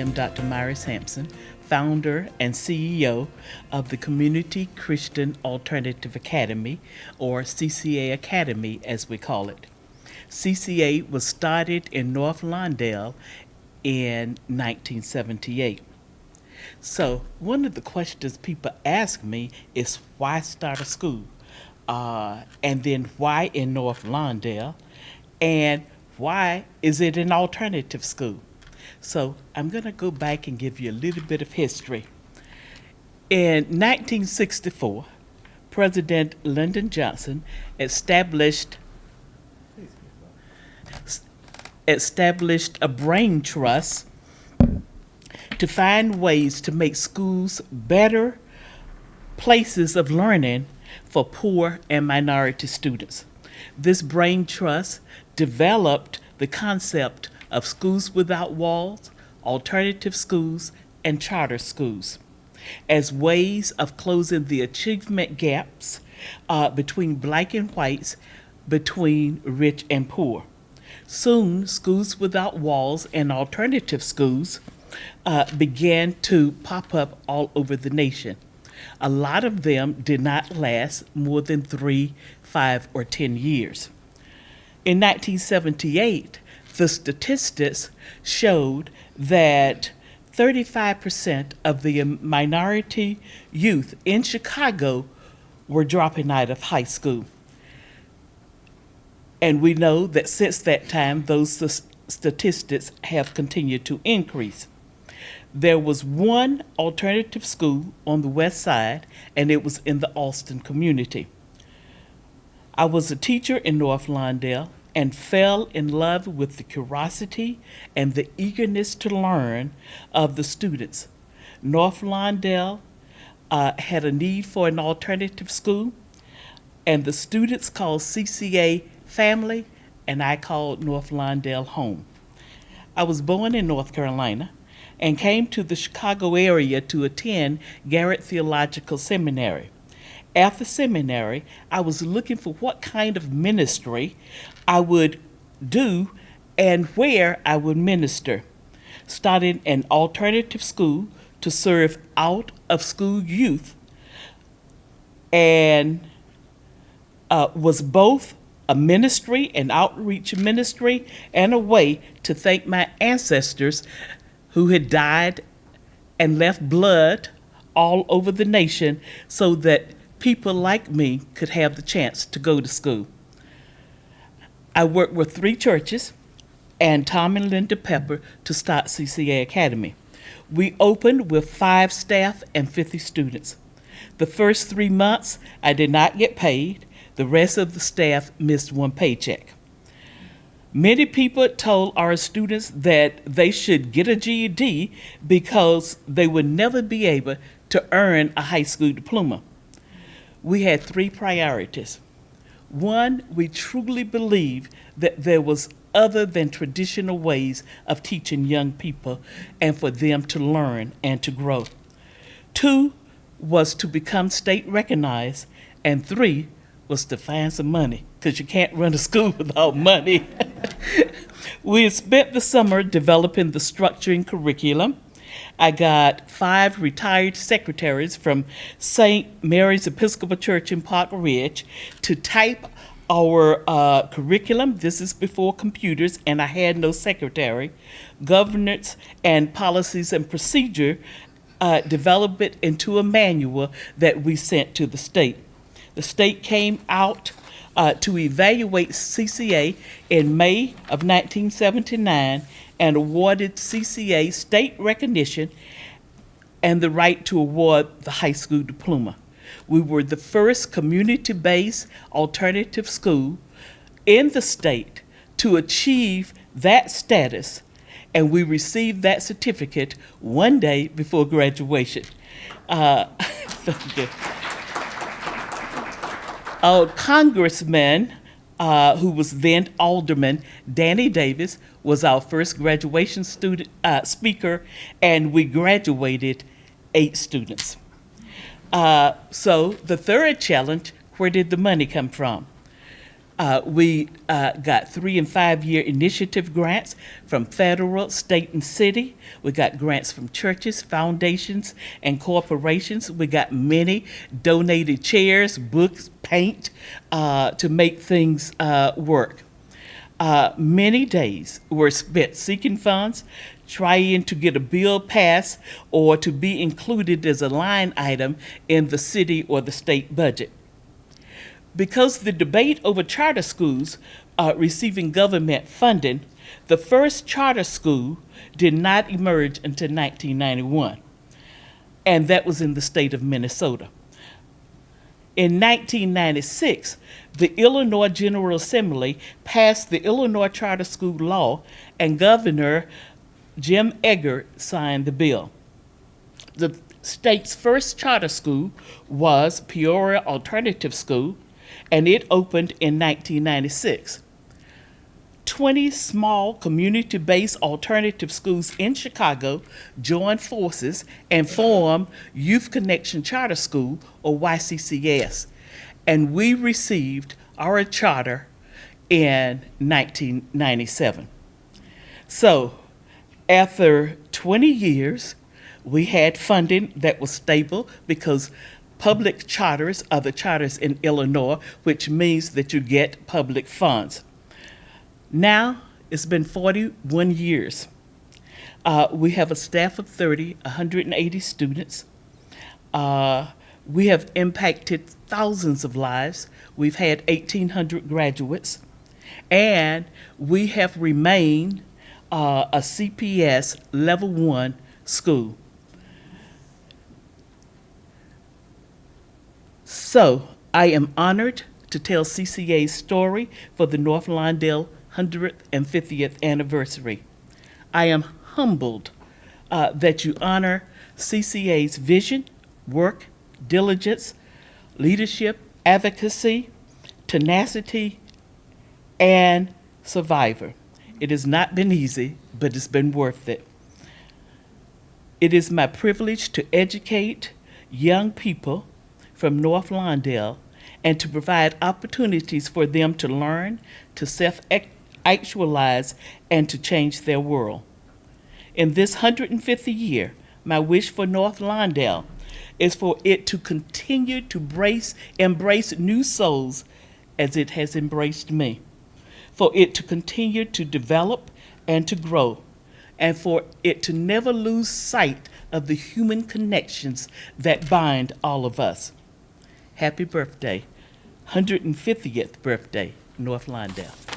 am Dr. Myra Sampson, founder and CEO of the Community Christian Alternative Academy, or CCA Academy as we call it. CCA was started in North Lawndale in 1978. So one of the questions people ask me is why start a school? And then why in North Lawndale? And why is it an alternative school? So I'm going to go back and give you a little bit of history. In 1964, President Lyndon Johnson established a brain trust to find ways to make schools better places of learning for poor and minority students. This brain trust developed the concept of schools without walls, alternative schools, and charter schools as ways of closing the achievement gaps between black and whites, between rich and poor. Soon, schools without walls and alternative schools began to pop up all over the nation. A lot of them did not last more than 3, 5, or 10 years. In 1978, the statistics showed that 35% of the minority youth in Chicago were dropping out of high school. And we know that since that time, those statistics have continued to increase. There was one alternative school on the west side, and it was in the Austin community. I was a teacher in North Lawndale and fell in love with the curiosity and the eagerness to learn of the students. North Lawndale had a need for an alternative school, and the students called CCA family, and I called North Lawndale home. I was born in North Carolina and came to the Chicago area to attend Garrett Theological Seminary. After seminary, I was looking for what kind of ministry I would do and where I would minister. Started an alternative school to serve out of school youth and was both a ministry, an outreach ministry, and a way to thank my ancestors who had died and left blood all over the nation so that people like me could have the chance to go to school. I worked with 3 churches and Tom and Linda Pepper to start CCA Academy. We opened with 5 staff and 50 students. The first 3 months, I did not get paid. The rest of the staff missed 1 paycheck. Many people told our students that they should get a GED because they would never be able to earn a high school diploma. We had 3 priorities. 1, we truly believed that there was other than traditional ways of teaching young people and for them to learn and to grow. 2 was to become state recognized, and 3 was to find some money, because you can't run a school without money. We had spent the summer developing the structuring curriculum. I got 5 retired secretaries from St. Mary's Episcopal Church in Park Ridge to type our curriculum. This is before computers, and I had no secretary. Governance and policies and procedure, develop it into a manual that we sent to the state. The state came out to evaluate CCA in May of 1979 and awarded CCA state recognition and the right to award the high school diploma. We were the first community-based alternative school in the state to achieve that status, and we received that certificate one day before graduation. Our congressman, who was then Alderman Danny Davis, was our first graduation speaker, and we graduated 8 students. So the third challenge, where did the money come from? We got 3 and 5 year initiative grants from federal, state, and city. We got grants from churches, foundations, and corporations. We got many donated chairs, books, paint to make things work. Many days were spent seeking funds, trying to get a bill passed, or to be included as a line item in the city or the state budget. Because the debate over charter schools receiving government funding, the first charter school did not emerge until 1991, and that was in the state of Minnesota. In 1996, the Illinois General Assembly passed the Illinois Charter School Law, and Governor Jim Eggert signed the bill. The state's first charter school was Peoria Alternative School, and it opened in 1996. 20 small community-based alternative schools in Chicago joined forces and formed Youth Connection Charter School, or YCCS, and we received our charter in 1997. So, after 20 years, we had funding that was stable because public charters are the charters in Illinois, which means that you get public funds. Now, it's been 41 years. We have a staff of 30, 180 students. We have impacted thousands of lives. We've had 1,800 graduates. And we have remained a CPS Level 1 school. So, I am honored to tell CCA's story for the North Lawndale 150th anniversary. I am humbled that you honor CCA's vision, work, diligence, leadership, advocacy, tenacity, and survivor. It has not been easy, but it's been worth it. It is my privilege to educate young people from North Lawndale and to provide opportunities for them to learn, to self-actualize, and to change their world. In this 150th year, my wish for North Lawndale is for it to continue to embrace new souls as it has embraced me, for it to continue to develop and to grow, and for it to never lose sight of the human connections that bind all of us. Happy birthday, 150th birthday, North Lawndale.